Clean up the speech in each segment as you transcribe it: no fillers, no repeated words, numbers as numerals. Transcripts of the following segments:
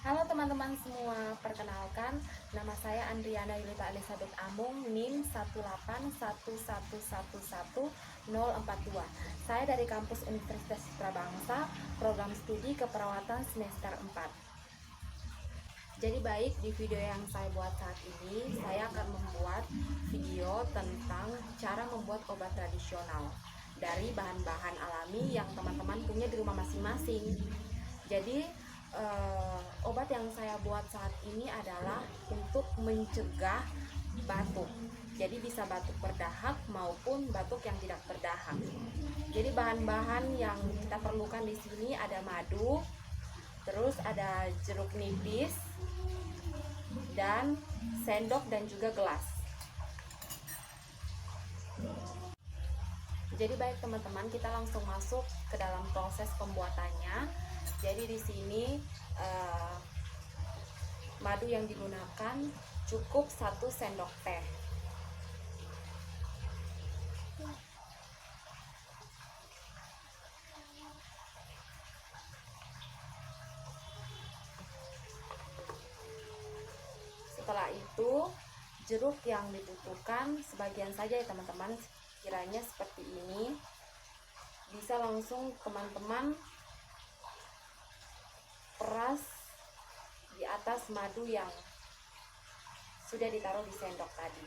Halo teman-teman semua, perkenalkan nama saya Andriana Yulita Elizabeth Amung, NIM 181111042. Saya dari kampus Universitas Prabangsa, program studi keperawatan semester 4. Jadi baik, di video yang saya buat saat ini, saya akan membuat video tentang cara membuat obat tradisional dari bahan-bahan alami yang teman-teman punya di rumah masing-masing. Jadi obat yang saya buat saat ini adalah untuk mencegah batuk. Jadi bisa batuk berdahak maupun batuk yang tidak berdahak. Jadi bahan-bahan yang kita perlukan di sini ada madu, terus ada jeruk nipis, dan sendok dan juga gelas. Jadi baik teman-teman, kita langsung masuk ke dalam proses pembuatannya. Jadi di sini madu yang digunakan cukup 1 sendok teh. Setelah itu jeruk yang dibutuhkan sebagian saja ya teman-teman, kiranya seperti ini. Bisa langsung teman-teman peras di atas madu yang sudah ditaruh di sendok tadi.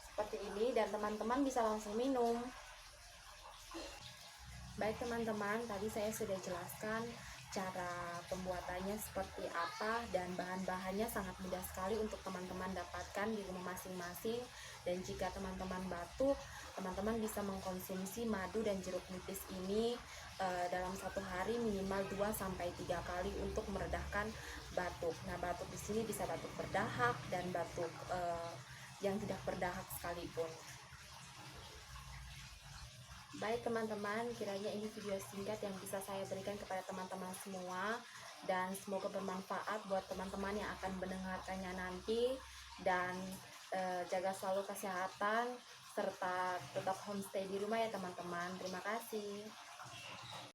Seperti ini, dan teman-teman bisa langsung minum. Baik teman-teman, tadi saya sudah jelaskan cara pembuatannya seperti apa, dan bahan-bahannya sangat mudah sekali untuk teman-teman dapatkan di rumah masing-masing. Dan jika teman-teman batuk, teman-teman bisa mengkonsumsi madu dan jeruk nipis ini dalam satu hari minimal 2-3 kali untuk meredahkan batuk. Nah, batuk di sini bisa batuk berdahak dan batuk yang tidak berdahak sekalipun. Baik teman-teman, kiranya ini video singkat yang bisa saya berikan kepada teman-teman semua, dan semoga bermanfaat buat teman-teman yang akan mendengarkannya nanti. Dan jaga selalu kesehatan serta tetap homestay di rumah ya teman-teman. Terima kasih.